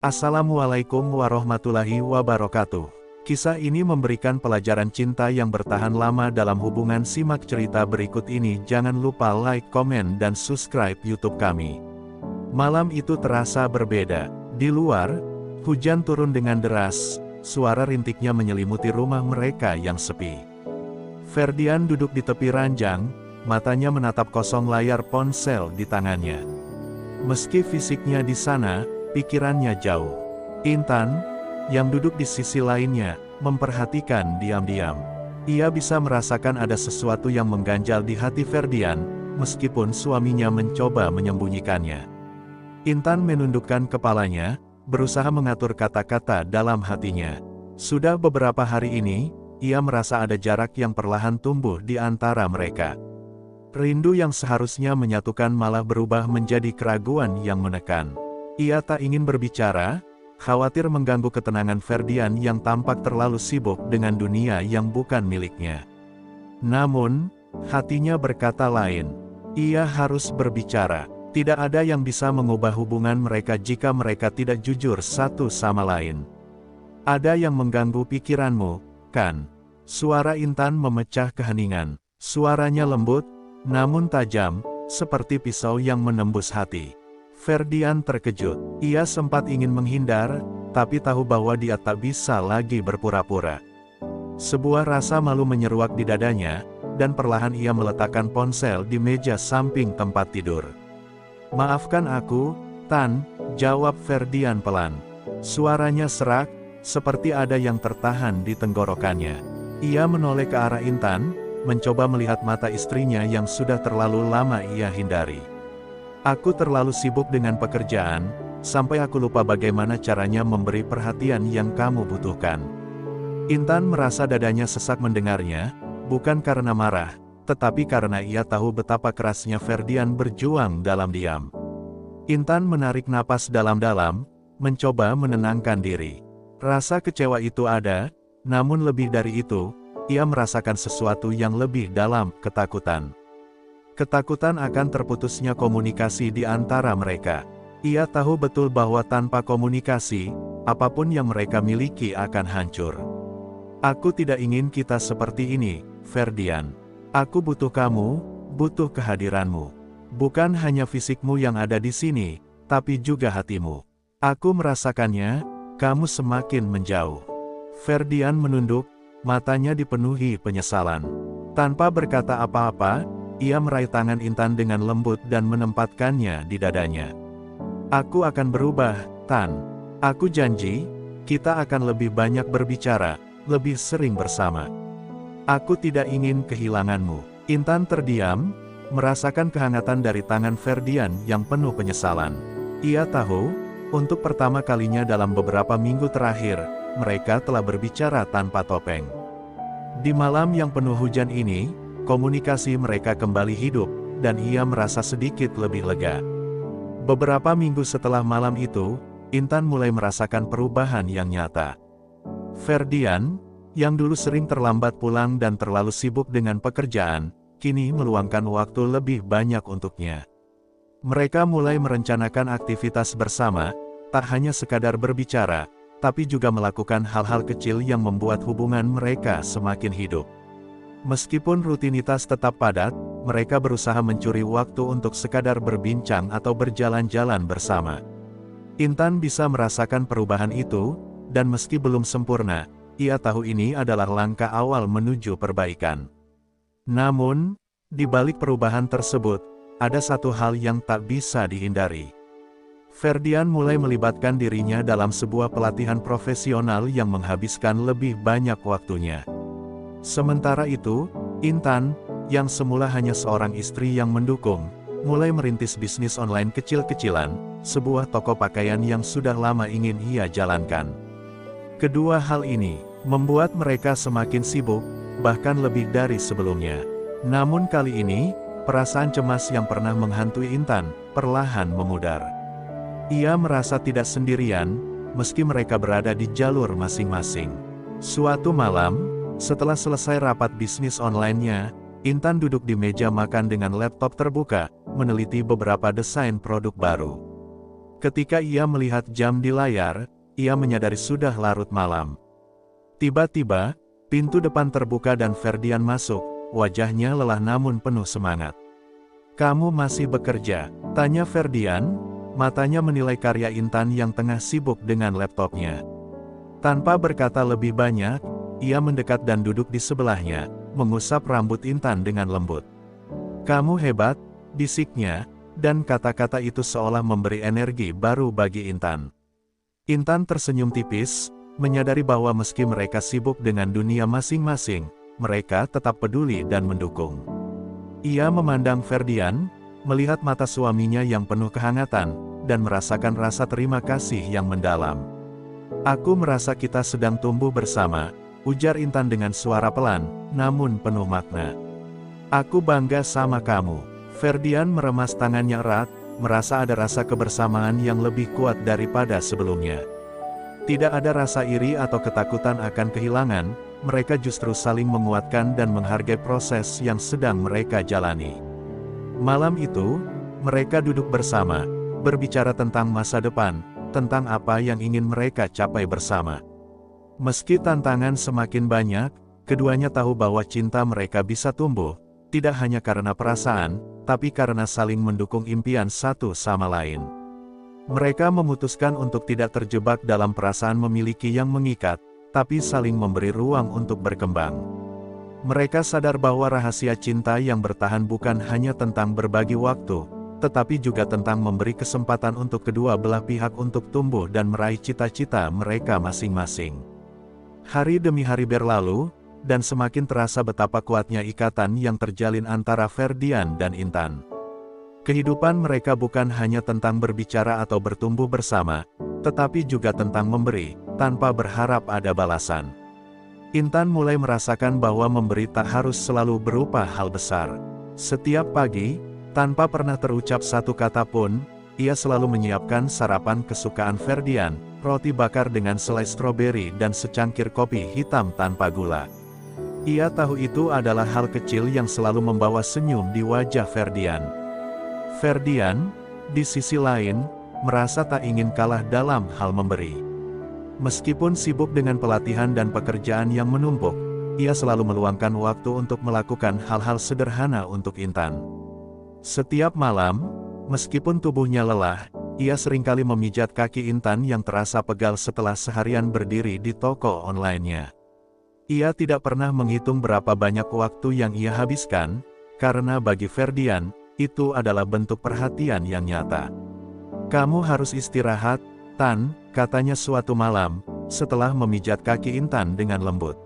Assalamualaikum warahmatullahi wabarakatuh. Kisah ini memberikan pelajaran cinta yang bertahan lama dalam hubungan. Simak cerita berikut ini. Jangan lupa like, komen, dan subscribe YouTube kami. Malam itu terasa berbeda. Di luar, hujan turun dengan deras, suara rintiknya menyelimuti rumah mereka yang sepi. Ferdian duduk di tepi ranjang, matanya menatap kosong layar ponsel di tangannya. Meski fisiknya di sana, pikirannya jauh. Intan, yang duduk di sisi lainnya, memperhatikan diam-diam. Ia bisa merasakan ada sesuatu yang mengganjal di hati Ferdian, meskipun suaminya mencoba menyembunyikannya. Intan menundukkan kepalanya, berusaha mengatur kata-kata dalam hatinya. Sudah beberapa hari ini, ia merasa ada jarak yang perlahan tumbuh di antara mereka. Rindu yang seharusnya menyatukan malah berubah menjadi keraguan yang menekan. Ia tak ingin berbicara, khawatir mengganggu ketenangan Ferdian yang tampak terlalu sibuk dengan dunia yang bukan miliknya. Namun, hatinya berkata lain. Ia harus berbicara. Tidak ada yang bisa mengubah hubungan mereka jika mereka tidak jujur satu sama lain. Ada yang mengganggu pikiranmu, kan? Suara Intan memecah keheningan. Suaranya lembut, namun tajam, seperti pisau yang menembus hati. Ferdian terkejut. Ia sempat ingin menghindar, tapi tahu bahwa dia tak bisa lagi berpura-pura. Sebuah rasa malu menyeruak di dadanya, dan perlahan ia meletakkan ponsel di meja samping tempat tidur. "Maafkan aku, Tan," jawab Ferdian pelan. Suaranya serak, seperti ada yang tertahan di tenggorokannya. Ia menoleh ke arah Intan, mencoba melihat mata istrinya yang sudah terlalu lama ia hindari. "Aku terlalu sibuk dengan pekerjaan, sampai aku lupa bagaimana caranya memberi perhatian yang kamu butuhkan." Intan merasa dadanya sesak mendengarnya, bukan karena marah, tetapi karena ia tahu betapa kerasnya Ferdian berjuang dalam diam. Intan menarik napas dalam-dalam, mencoba menenangkan diri. Rasa kecewa itu ada, namun lebih dari itu, ia merasakan sesuatu yang lebih dalam, ketakutan. Ketakutan akan terputusnya komunikasi di antara mereka. Ia tahu betul bahwa tanpa komunikasi, apapun yang mereka miliki akan hancur. "Aku tidak ingin kita seperti ini, Ferdian. Aku butuh kamu, butuh kehadiranmu. Bukan hanya fisikmu yang ada di sini, tapi juga hatimu. Aku merasakannya, kamu semakin menjauh." Ferdian menunduk, matanya dipenuhi penyesalan. Tanpa berkata apa-apa, ia meraih tangan Intan dengan lembut dan menempatkannya di dadanya. "Aku akan berubah, Tan. Aku janji, kita akan lebih banyak berbicara, lebih sering bersama. Aku tidak ingin kehilanganmu." Intan terdiam, merasakan kehangatan dari tangan Ferdian yang penuh penyesalan. Ia tahu, untuk pertama kalinya dalam beberapa minggu terakhir, mereka telah berbicara tanpa topeng. Di malam yang penuh hujan ini, komunikasi mereka kembali hidup, dan ia merasa sedikit lebih lega. Beberapa minggu setelah malam itu, Intan mulai merasakan perubahan yang nyata. Ferdian, yang dulu sering terlambat pulang dan terlalu sibuk dengan pekerjaan, kini meluangkan waktu lebih banyak untuknya. Mereka mulai merencanakan aktivitas bersama, tak hanya sekadar berbicara, tapi juga melakukan hal-hal kecil yang membuat hubungan mereka semakin hidup. Meskipun rutinitas tetap padat, mereka berusaha mencuri waktu untuk sekadar berbincang atau berjalan-jalan bersama. Intan bisa merasakan perubahan itu, dan meski belum sempurna, ia tahu ini adalah langkah awal menuju perbaikan. Namun, di balik perubahan tersebut, ada satu hal yang tak bisa dihindari. Ferdian mulai melibatkan dirinya dalam sebuah pelatihan profesional yang menghabiskan lebih banyak waktunya. Sementara itu, Intan, yang semula hanya seorang istri yang mendukung, mulai merintis bisnis online kecil-kecilan, sebuah toko pakaian yang sudah lama ingin ia jalankan. Kedua hal ini membuat mereka semakin sibuk, bahkan lebih dari sebelumnya. Namun kali ini, perasaan cemas yang pernah menghantui Intan perlahan memudar. Ia merasa tidak sendirian, meski mereka berada di jalur masing-masing. Suatu malam, setelah selesai rapat bisnis online-nya, Intan duduk di meja makan dengan laptop terbuka, meneliti beberapa desain produk baru. Ketika ia melihat jam di layar, ia menyadari sudah larut malam. Tiba-tiba, pintu depan terbuka dan Ferdian masuk, wajahnya lelah namun penuh semangat. "Kamu masih bekerja?" tanya Ferdian, matanya menilai karya Intan yang tengah sibuk dengan laptopnya. Tanpa berkata lebih banyak, ia mendekat dan duduk di sebelahnya, mengusap rambut Intan dengan lembut. "Kamu hebat," bisiknya, dan kata-kata itu seolah memberi energi baru bagi Intan. Intan tersenyum tipis, menyadari bahwa meski mereka sibuk dengan dunia masing-masing, mereka tetap peduli dan mendukung. Ia memandang Ferdian, melihat mata suaminya yang penuh kehangatan, dan merasakan rasa terima kasih yang mendalam. "Aku merasa kita sedang tumbuh bersama," ujar Intan dengan suara pelan, namun penuh makna. "Aku bangga sama kamu." Ferdian meremas tangannya erat, merasa ada rasa kebersamaan yang lebih kuat daripada sebelumnya. Tidak ada rasa iri atau ketakutan akan kehilangan, mereka justru saling menguatkan dan menghargai proses yang sedang mereka jalani. Malam itu, mereka duduk bersama, berbicara tentang masa depan, tentang apa yang ingin mereka capai bersama. Meski tantangan semakin banyak, keduanya tahu bahwa cinta mereka bisa tumbuh, tidak hanya karena perasaan, tapi karena saling mendukung impian satu sama lain. Mereka memutuskan untuk tidak terjebak dalam perasaan memiliki yang mengikat, tapi saling memberi ruang untuk berkembang. Mereka sadar bahwa rahasia cinta yang bertahan bukan hanya tentang berbagi waktu, tetapi juga tentang memberi kesempatan untuk kedua belah pihak untuk tumbuh dan meraih cita-cita mereka masing-masing. Hari demi hari berlalu, dan semakin terasa betapa kuatnya ikatan yang terjalin antara Ferdian dan Intan. Kehidupan mereka bukan hanya tentang berbicara atau bertumbuh bersama, tetapi juga tentang memberi, tanpa berharap ada balasan. Intan mulai merasakan bahwa memberi tak harus selalu berupa hal besar. Setiap pagi, tanpa pernah terucap satu kata pun, ia selalu menyiapkan sarapan kesukaan Ferdian, roti bakar dengan selai stroberi dan secangkir kopi hitam tanpa gula. Ia tahu itu adalah hal kecil yang selalu membawa senyum di wajah Ferdian. Ferdian, di sisi lain, merasa tak ingin kalah dalam hal memberi. Meskipun sibuk dengan pelatihan dan pekerjaan yang menumpuk, ia selalu meluangkan waktu untuk melakukan hal-hal sederhana untuk Intan. Setiap malam, meskipun tubuhnya lelah, ia seringkali memijat kaki Intan yang terasa pegal setelah seharian berdiri di toko online-nya. Ia tidak pernah menghitung berapa banyak waktu yang ia habiskan, karena bagi Ferdian, itu adalah bentuk perhatian yang nyata. "Kamu harus istirahat, Tan," katanya suatu malam, setelah memijat kaki Intan dengan lembut.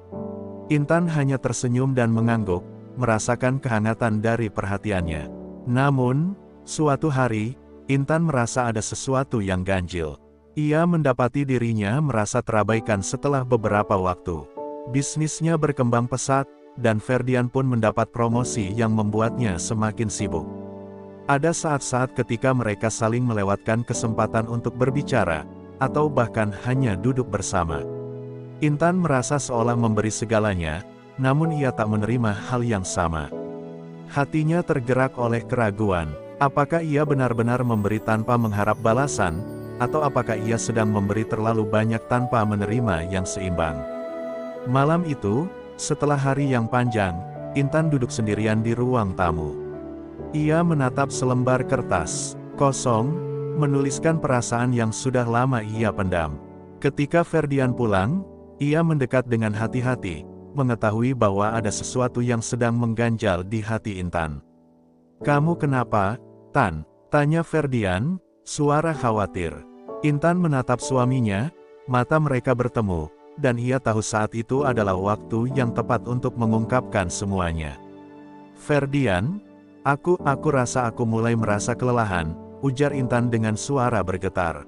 Intan hanya tersenyum dan mengangguk, merasakan kehangatan dari perhatiannya. Namun, suatu hari, Intan merasa ada sesuatu yang ganjil. Ia mendapati dirinya merasa terabaikan setelah beberapa waktu. Bisnisnya berkembang pesat, dan Ferdian pun mendapat promosi yang membuatnya semakin sibuk. Ada saat-saat ketika mereka saling melewatkan kesempatan untuk berbicara, atau bahkan hanya duduk bersama. Intan merasa seolah memberi segalanya, namun ia tak menerima hal yang sama. Hatinya tergerak oleh keraguan, apakah ia benar-benar memberi tanpa mengharap balasan, atau apakah ia sedang memberi terlalu banyak tanpa menerima yang seimbang. Malam itu, setelah hari yang panjang, Intan duduk sendirian di ruang tamu. Ia menatap selembar kertas kosong, menuliskan perasaan yang sudah lama ia pendam. Ketika Ferdian pulang, ia mendekat dengan hati-hati, mengetahui bahwa ada sesuatu yang sedang mengganjal di hati Intan. "Kamu kenapa, Tan?" tanya Ferdian, suara khawatir. Intan menatap suaminya, mata mereka bertemu, dan ia tahu saat itu adalah waktu yang tepat untuk mengungkapkan semuanya. "Ferdian, aku rasa aku mulai merasa kelelahan," ujar Intan dengan suara bergetar.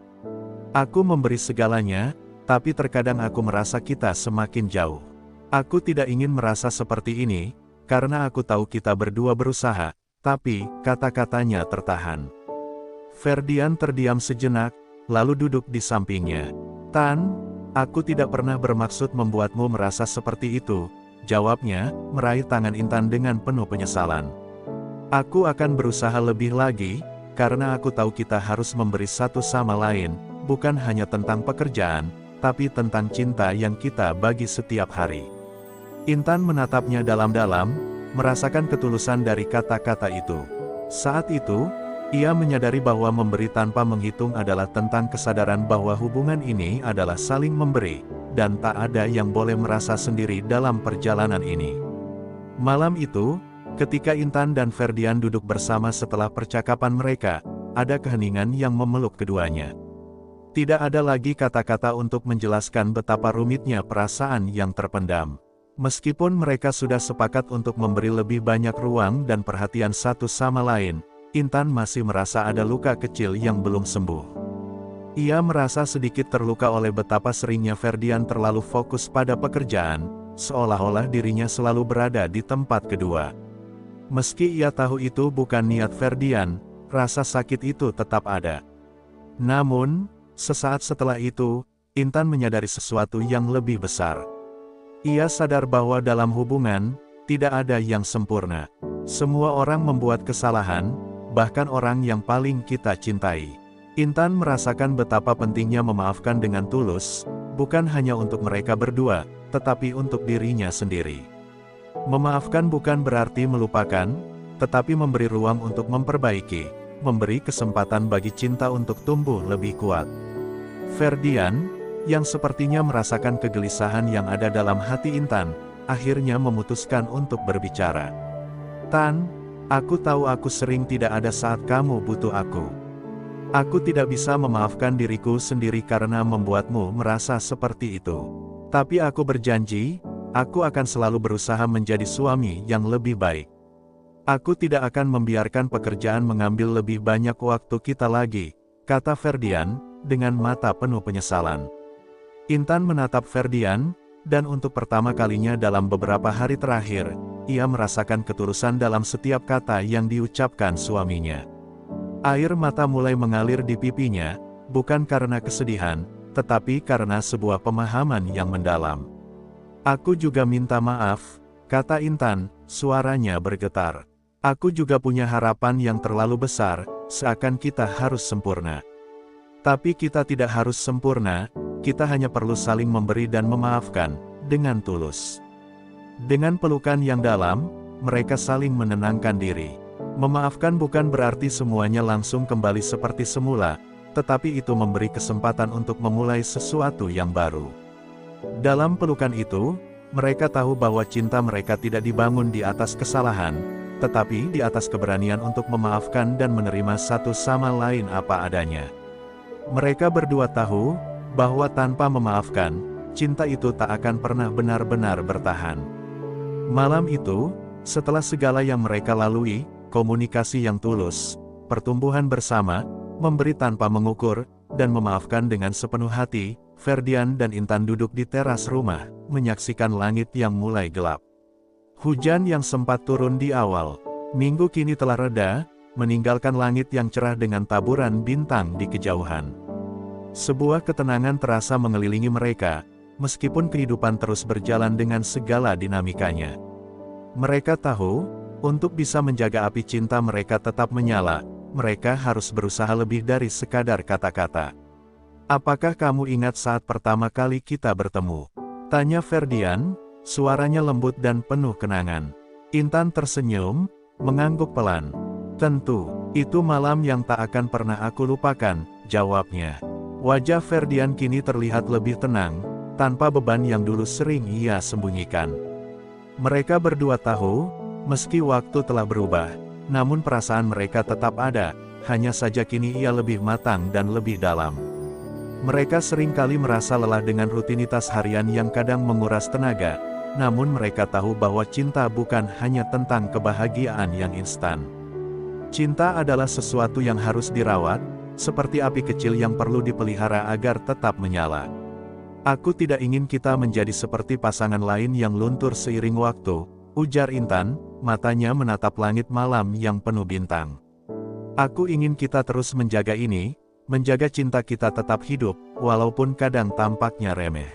"Aku memberi segalanya, tapi terkadang aku merasa kita semakin jauh. Aku tidak ingin merasa seperti ini, karena aku tahu kita berdua berusaha, tapi," kata-katanya tertahan. Ferdian terdiam sejenak, lalu duduk di sampingnya. "Tan, aku tidak pernah bermaksud membuatmu merasa seperti itu," jawabnya, meraih tangan Intan dengan penuh penyesalan. "Aku akan berusaha lebih lagi," karena aku tahu kita harus memberi satu sama lain, bukan hanya tentang pekerjaan, tapi tentang cinta yang kita bagi setiap hari. Intan menatapnya dalam-dalam, merasakan ketulusan dari kata-kata itu. Saat itu, ia menyadari bahwa memberi tanpa menghitung adalah tentang kesadaran bahwa hubungan ini adalah saling memberi, dan tak ada yang boleh merasa sendiri dalam perjalanan ini. Malam itu, ketika Intan dan Ferdian duduk bersama setelah percakapan mereka, ada keheningan yang memeluk keduanya. Tidak ada lagi kata-kata untuk menjelaskan betapa rumitnya perasaan yang terpendam. Meskipun mereka sudah sepakat untuk memberi lebih banyak ruang dan perhatian satu sama lain, Intan masih merasa ada luka kecil yang belum sembuh. Ia merasa sedikit terluka oleh betapa seringnya Ferdian terlalu fokus pada pekerjaan, seolah-olah dirinya selalu berada di tempat kedua. Meski ia tahu itu bukan niat Ferdian, rasa sakit itu tetap ada. Namun, sesaat setelah itu, Intan menyadari sesuatu yang lebih besar. Ia sadar bahwa dalam hubungan, tidak ada yang sempurna. Semua orang membuat kesalahan, bahkan orang yang paling kita cintai. Intan merasakan betapa pentingnya memaafkan dengan tulus, bukan hanya untuk mereka berdua, tetapi untuk dirinya sendiri. Memaafkan bukan berarti melupakan, tetapi memberi ruang untuk memperbaiki, memberi kesempatan bagi cinta untuk tumbuh lebih kuat. Ferdian, yang sepertinya merasakan kegelisahan yang ada dalam hati Intan, akhirnya memutuskan untuk berbicara. "Tan, aku tahu aku sering tidak ada saat kamu butuh aku. Aku tidak bisa memaafkan diriku sendiri karena membuatmu merasa seperti itu. Tapi aku berjanji, aku akan selalu berusaha menjadi suami yang lebih baik. Aku tidak akan membiarkan pekerjaan mengambil lebih banyak waktu kita lagi," kata Ferdian, dengan mata penuh penyesalan. Intan menatap Ferdian, dan untuk pertama kalinya dalam beberapa hari terakhir, ia merasakan ketulusan dalam setiap kata yang diucapkan suaminya. Air mata mulai mengalir di pipinya, bukan karena kesedihan, tetapi karena sebuah pemahaman yang mendalam. "Aku juga minta maaf," kata Intan, suaranya bergetar. "Aku juga punya harapan yang terlalu besar, seakan kita harus sempurna. Tapi kita tidak harus sempurna, kita hanya perlu saling memberi dan memaafkan, dengan tulus." Dengan pelukan yang dalam, mereka saling menenangkan diri. Memaafkan bukan berarti semuanya langsung kembali seperti semula, tetapi itu memberi kesempatan untuk memulai sesuatu yang baru. Dalam pelukan itu, mereka tahu bahwa cinta mereka tidak dibangun di atas kesalahan, tetapi di atas keberanian untuk memaafkan dan menerima satu sama lain apa adanya. Mereka berdua tahu bahwa tanpa memaafkan, cinta itu tak akan pernah benar-benar bertahan. Malam itu, setelah segala yang mereka lalui, komunikasi yang tulus, pertumbuhan bersama, memberi tanpa mengukur, dan memaafkan dengan sepenuh hati, Ferdian dan Intan duduk di teras rumah, menyaksikan langit yang mulai gelap. Hujan yang sempat turun di awal minggu kini telah reda, meninggalkan langit yang cerah dengan taburan bintang di kejauhan. Sebuah ketenangan terasa mengelilingi mereka, meskipun kehidupan terus berjalan dengan segala dinamikanya. Mereka tahu, untuk bisa menjaga api cinta mereka tetap menyala, mereka harus berusaha lebih dari sekadar kata-kata. "Apakah kamu ingat saat pertama kali kita bertemu?" tanya Ferdian, suaranya lembut dan penuh kenangan. Intan tersenyum, mengangguk pelan. "Tentu, itu malam yang tak akan pernah aku lupakan," jawabnya. Wajah Ferdian kini terlihat lebih tenang, tanpa beban yang dulu sering ia sembunyikan. Mereka berdua tahu, meski waktu telah berubah, namun perasaan mereka tetap ada, hanya saja kini ia lebih matang dan lebih dalam. Mereka seringkali merasa lelah dengan rutinitas harian yang kadang menguras tenaga, namun mereka tahu bahwa cinta bukan hanya tentang kebahagiaan yang instan. Cinta adalah sesuatu yang harus dirawat, seperti api kecil yang perlu dipelihara agar tetap menyala. "Aku tidak ingin kita menjadi seperti pasangan lain yang luntur seiring waktu," ujar Intan, matanya menatap langit malam yang penuh bintang. "Aku ingin kita terus menjaga ini, menjaga cinta kita tetap hidup, walaupun kadang tampaknya remeh."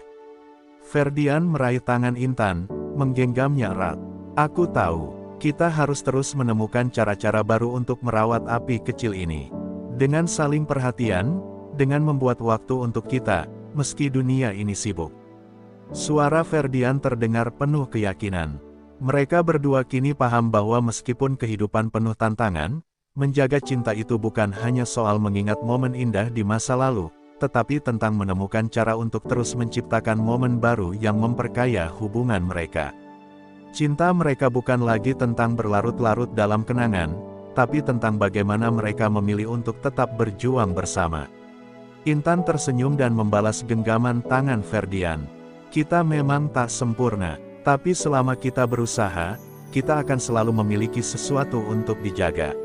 Ferdian meraih tangan Intan, menggenggamnya erat. "Aku tahu, Kita harus terus menemukan cara-cara baru untuk merawat api kecil ini. Dengan saling perhatian, dengan membuat waktu untuk kita, meski dunia ini sibuk. Suara Ferdian terdengar penuh keyakinan. Mereka berdua kini paham bahwa meskipun kehidupan penuh tantangan, menjaga cinta itu bukan hanya soal mengingat momen indah di masa lalu, tetapi tentang menemukan cara untuk terus menciptakan momen baru yang memperkaya hubungan mereka. Cinta mereka bukan lagi tentang berlarut-larut dalam kenangan, tapi tentang bagaimana mereka memilih untuk tetap berjuang bersama. Intan tersenyum dan membalas genggaman tangan Ferdian. Kita memang tak sempurna, tapi selama kita berusaha, kita akan selalu memiliki sesuatu untuk dijaga.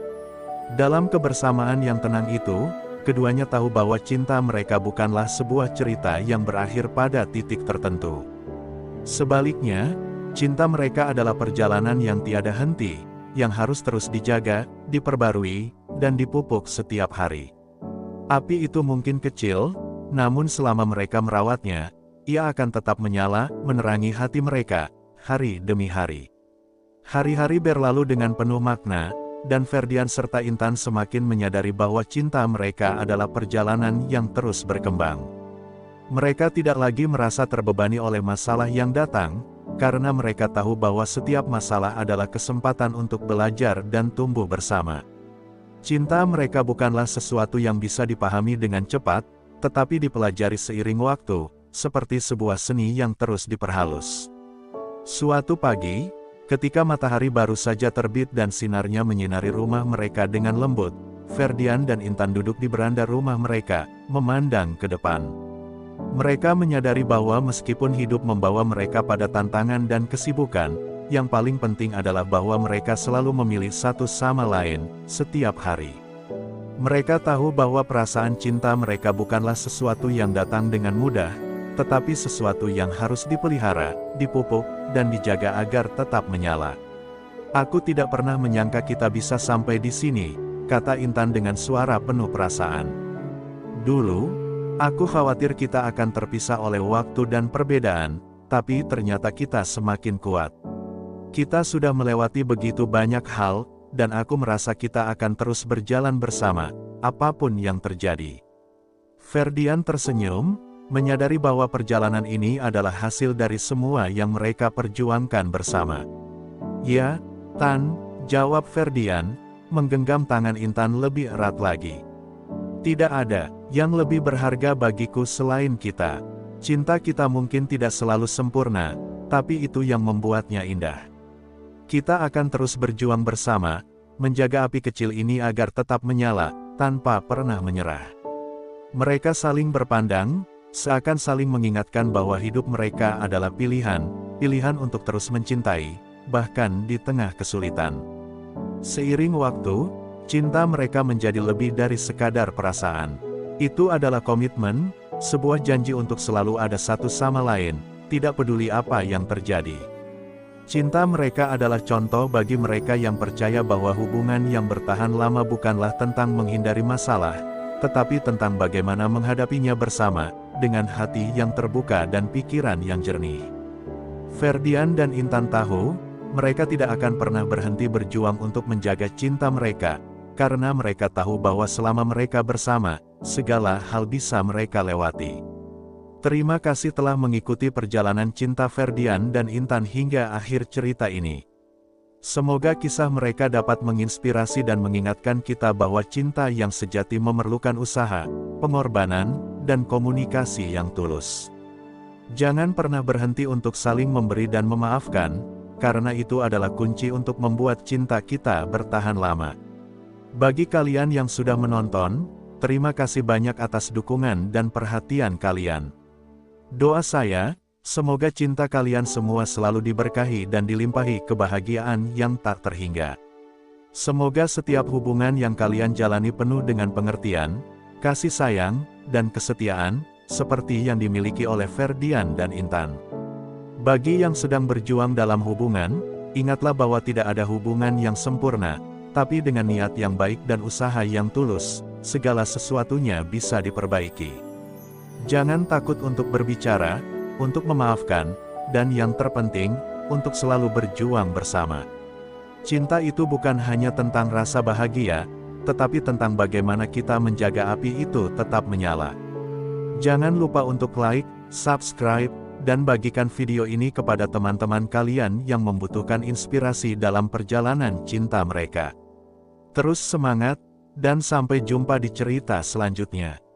Dalam kebersamaan yang tenang itu, keduanya tahu bahwa cinta mereka bukanlah sebuah cerita yang berakhir pada titik tertentu. Sebaliknya, cinta mereka adalah perjalanan yang tiada henti, yang harus terus dijaga, diperbarui, dan dipupuk setiap hari. Api itu mungkin kecil, namun selama mereka merawatnya, ia akan tetap menyala, menerangi hati mereka, hari demi hari. Hari-hari berlalu dengan penuh makna, dan Ferdian serta Intan semakin menyadari bahwa cinta mereka adalah perjalanan yang terus berkembang. Mereka tidak lagi merasa terbebani oleh masalah yang datang, karena mereka tahu bahwa setiap masalah adalah kesempatan untuk belajar dan tumbuh bersama. Cinta mereka bukanlah sesuatu yang bisa dipahami dengan cepat, tetapi dipelajari seiring waktu, seperti sebuah seni yang terus diperhalus. Suatu pagi, ketika matahari baru saja terbit dan sinarnya menyinari rumah mereka dengan lembut, Ferdian dan Intan duduk di beranda rumah mereka, memandang ke depan. Mereka menyadari bahwa meskipun hidup membawa mereka pada tantangan dan kesibukan, yang paling penting adalah bahwa mereka selalu memilih satu sama lain, setiap hari. Mereka tahu bahwa perasaan cinta mereka bukanlah sesuatu yang datang dengan mudah, tetapi sesuatu yang harus dipelihara, dipupuk, dan dijaga agar tetap menyala. Aku tidak pernah menyangka kita bisa sampai di sini, kata Intan dengan suara penuh perasaan. Dulu, aku khawatir kita akan terpisah oleh waktu dan perbedaan, tapi ternyata kita semakin kuat. Kita sudah melewati begitu banyak hal, dan aku merasa kita akan terus berjalan bersama, apapun yang terjadi. Ferdian tersenyum, menyadari bahwa perjalanan ini adalah hasil dari semua yang mereka perjuangkan bersama. Ya, Tan, jawab Ferdian, menggenggam tangan Intan lebih erat lagi. Tidak ada yang lebih berharga bagiku selain kita. Cinta kita mungkin tidak selalu sempurna, tapi itu yang membuatnya indah. Kita akan terus berjuang bersama, menjaga api kecil ini agar tetap menyala, tanpa pernah menyerah. Mereka saling berpandang, seakan saling mengingatkan bahwa hidup mereka adalah pilihan, pilihan untuk terus mencintai, bahkan di tengah kesulitan. Seiring waktu, cinta mereka menjadi lebih dari sekadar perasaan. Itu adalah komitmen, sebuah janji untuk selalu ada satu sama lain, tidak peduli apa yang terjadi. Cinta mereka adalah contoh bagi mereka yang percaya bahwa hubungan yang bertahan lama bukanlah tentang menghindari masalah, tetapi tentang bagaimana menghadapinya bersama, dengan hati yang terbuka dan pikiran yang jernih. Ferdian dan Intan tahu, mereka tidak akan pernah berhenti berjuang untuk menjaga cinta mereka, karena mereka tahu bahwa selama mereka bersama, segala hal bisa mereka lewati. Terima kasih telah mengikuti perjalanan cinta Ferdian dan Intan hingga akhir cerita ini. Semoga kisah mereka dapat menginspirasi dan mengingatkan kita bahwa cinta yang sejati memerlukan usaha, pengorbanan, dan komunikasi yang tulus. Jangan pernah berhenti untuk saling memberi dan memaafkan, karena itu adalah kunci untuk membuat cinta kita bertahan lama. Bagi kalian yang sudah menonton, terima kasih banyak atas dukungan dan perhatian kalian. Doa saya, semoga cinta kalian semua selalu diberkahi dan dilimpahi kebahagiaan yang tak terhingga. Semoga setiap hubungan yang kalian jalani penuh dengan pengertian, kasih sayang, dan kesetiaan, seperti yang dimiliki oleh Ferdian dan Intan. Bagi yang sedang berjuang dalam hubungan, ingatlah bahwa tidak ada hubungan yang sempurna, tapi dengan niat yang baik dan usaha yang tulus, segala sesuatunya bisa diperbaiki. Jangan takut untuk berbicara, untuk memaafkan, dan yang terpenting, untuk selalu berjuang bersama. Cinta itu bukan hanya tentang rasa bahagia, tetapi tentang bagaimana kita menjaga api itu tetap menyala. Jangan lupa untuk like, subscribe, dan bagikan video ini kepada teman-teman kalian yang membutuhkan inspirasi dalam perjalanan cinta mereka. Terus semangat, dan sampai jumpa di cerita selanjutnya.